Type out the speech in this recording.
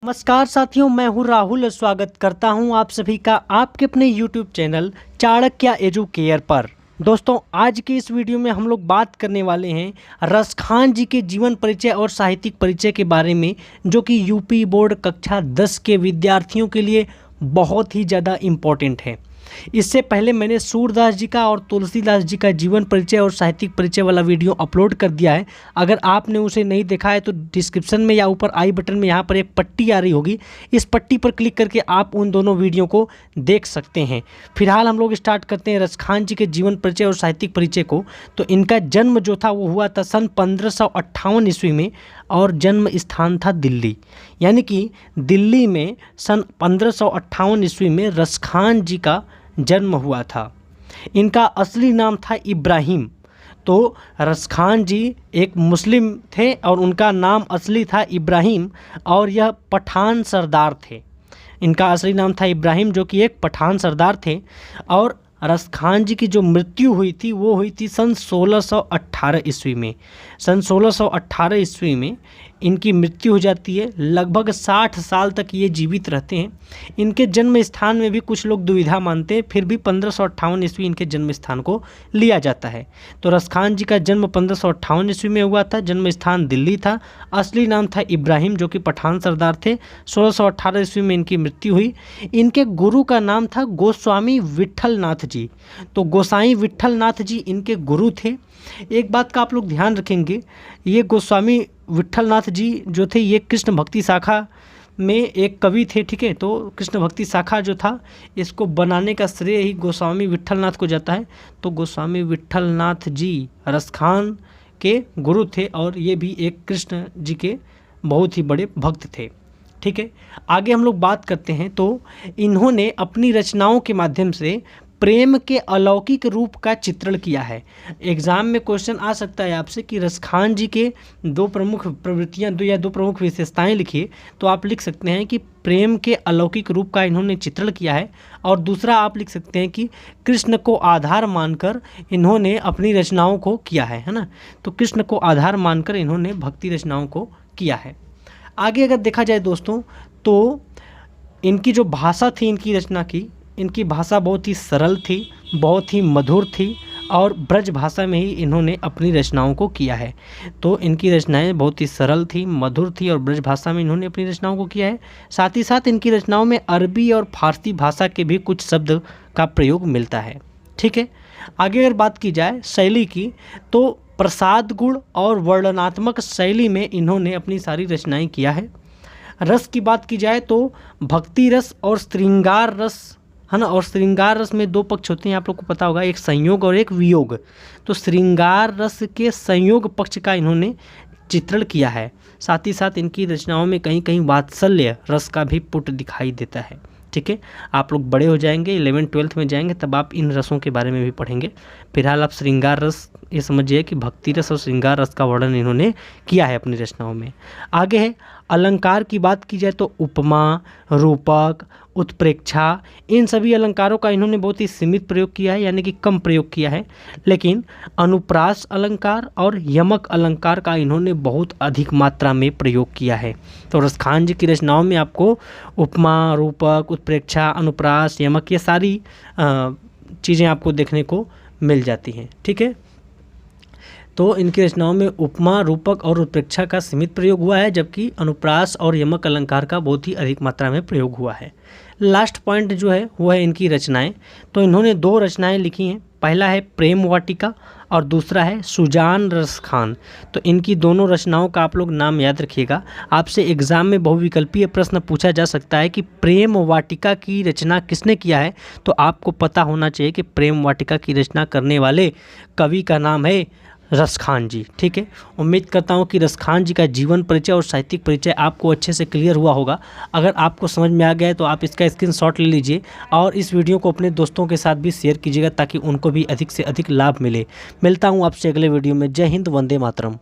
नमस्कार साथियों, मैं हूं राहुल। स्वागत करता हूं आप सभी का आपके अपने YouTube चैनल चाणक्य एजुकेयर पर। दोस्तों, आज की इस वीडियो में हम लोग बात करने वाले हैं रसखान जी के जीवन परिचय और साहित्यिक परिचय के बारे में, जो कि यूपी बोर्ड कक्षा 10 के विद्यार्थियों के लिए बहुत ही ज़्यादा इम्पोर्टेंट है। इससे पहले मैंने सूरदास जी का और तुलसीदास जी का जीवन परिचय और साहित्यिक परिचय वाला वीडियो अपलोड कर दिया है। अगर आपने उसे नहीं देखा है तो डिस्क्रिप्शन में या ऊपर आई बटन में यहाँ पर एक पट्टी आ रही होगी, इस पट्टी पर क्लिक करके आप उन दोनों वीडियो को देख सकते हैं। फिलहाल हम लोग स्टार्ट करते हैं रसखान जी के जीवन परिचय और साहित्यिक परिचय को। तो इनका जन्म जो था वो हुआ था सन 1558 ईस्वी में, और जन्म स्थान था दिल्ली। यानी कि दिल्ली में सन 1558 ईस्वी में रसखान जी का जन्म हुआ था। इनका असली नाम था इब्राहिम। तो रसखान जी एक मुस्लिम थे और उनका नाम असली था इब्राहिम, और यह पठान सरदार थे। इनका असली नाम था इब्राहिम, जो कि एक पठान सरदार थे। और रसखान जी की जो मृत्यु हुई थी वो हुई थी सन 1618 ईस्वी में। सन 1618 ईस्वी में इनकी मृत्यु हो जाती है। लगभग 60 साल तक ये जीवित रहते हैं। इनके जन्म स्थान में भी कुछ लोग दुविधा मानते हैं, फिर भी 1558 ईस्वी इनके जन्म स्थान को लिया जाता है। तो रसखान जी का जन्म 1558 ईस्वी में हुआ था। जन्म स्थान दिल्ली था। असली नाम था इब्राहिम, जो कि पठान सरदार थे। 1618 ईस्वी में इनकी मृत्यु हुई। इनके गुरु का नाम था गोस्वामी विट्ठल नाथ जी। तो गोसाई विट्ठल नाथ जी इनके गुरु थे। एक बात का आप लोग ध्यान रखेंगे, ये गोस्वामी विट्ठल नाथ जी जो थे ये कृष्ण भक्ति शाखा में एक कवि थे। ठीक है, तो कृष्ण भक्ति शाखा जो था इसको बनाने का श्रेय ही गोस्वामी विट्ठल नाथ को जाता है। तो गोस्वामी विट्ठल नाथ जी रसखान के गुरु थे, और ये भी एक कृष्ण जी के बहुत ही बड़े भक्त थे। ठीक है, आगे हम लोग बात करते हैं। तो इन्होंने अपनी रचनाओं के माध्यम से प्रेम के अलौकिक रूप का चित्रण किया है। एग्जाम में क्वेश्चन आ सकता है आपसे कि रसखान जी के दो प्रमुख प्रवृत्तियां, दो प्रमुख विशेषताएं लिखिए। तो आप लिख सकते हैं कि प्रेम के अलौकिक रूप का इन्होंने चित्रण किया है, और दूसरा आप लिख सकते हैं कि कृष्ण को आधार मानकर इन्होंने अपनी रचनाओं को किया है ना। तो कृष्ण को आधार मानकर इन्होंने भक्ति रचनाओं को किया है। आगे अगर देखा जाए दोस्तों, तो इनकी जो भाषा थी इनकी रचना की, इनकी भाषा बहुत ही सरल थी, बहुत ही मधुर थी, और ब्रज भाषा में ही इन्होंने अपनी रचनाओं को किया है। तो इनकी रचनाएं बहुत ही सरल थी, मधुर थी, और ब्रज भाषा में इन्होंने अपनी रचनाओं को किया है। साथ ही साथ इनकी रचनाओं में अरबी और फारसी भाषा के भी कुछ शब्द का प्रयोग मिलता है। ठीक है, आगे अगर बात की जाए शैली की, तो प्रसाद गुण और वर्णनात्मक शैली में इन्होंने अपनी सारी रचनाएं किया है। रस की बात की जाए तो भक्ति रस और श्रृंगार रस, है ना। और श्रृंगार रस में दो पक्ष होते हैं, आप लोग को पता होगा, एक संयोग और एक वियोग। तो श्रृंगार रस के संयोग पक्ष का इन्होंने चित्रण किया है। साथ ही साथ इनकी रचनाओं में कहीं कहीं वात्सल्य रस का भी पुट दिखाई देता है। ठीक है, आप लोग बड़े हो जाएंगे, 11th-12th में जाएंगे, तब आप इन रसों के बारे में भी पढ़ेंगे। फिलहाल आप श्रृंगार रस ये समझिए कि भक्ति रस और श्रृंगार रस का वर्णन इन्होंने किया है अपनी रचनाओं में। आगे है अलंकार की बात की जाए तो उपमा, रूपक, उत्प्रेक्षा, इन सभी अलंकारों का इन्होंने बहुत ही सीमित प्रयोग किया है, यानी कि कम प्रयोग किया है। लेकिन अनुप्रास अलंकार और यमक अलंकार का इन्होंने बहुत अधिक मात्रा में प्रयोग किया है। तो रसखान जी की रचनाओं में आपको उपमा, रूपक, उत्प्रेक्षा, अनुप्रास, यमक, ये सारी चीज़ें आपको देखने को मिल जाती हैं। ठीक है, तो इनकी रचनाओं में उपमा, रूपक और उत्प्रेक्षा का सीमित प्रयोग हुआ है, जबकि अनुप्रास और यमक अलंकार का बहुत ही अधिक मात्रा में प्रयोग हुआ है। लास्ट पॉइंट जो है वो है इनकी रचनाएं। तो इन्होंने दो रचनाएं लिखी हैं, पहला है प्रेम वाटिका और दूसरा है सुजान रसखान। तो इनकी दोनों रचनाओं का आप लोग नाम याद रखिएगा। आपसे एग्जाम में बहुविकल्पीय प्रश्न पूछा जा सकता है कि प्रेम वाटिका की रचना किसने किया है। तो आपको पता होना चाहिए कि प्रेम वाटिका की रचना करने वाले कवि का नाम है रसखान जी। ठीक है, उम्मीद करता हूँ कि रसखान जी का जीवन परिचय और साहित्यिक परिचय आपको अच्छे से क्लियर हुआ होगा। अगर आपको समझ में आ गया है तो आप इसका स्क्रीनशॉट ले लीजिए, और इस वीडियो को अपने दोस्तों के साथ भी शेयर कीजिएगा, ताकि उनको भी अधिक से अधिक लाभ मिले। मिलता हूँ आपसे अगले वीडियो में। जय हिंद, वंदे मातरम।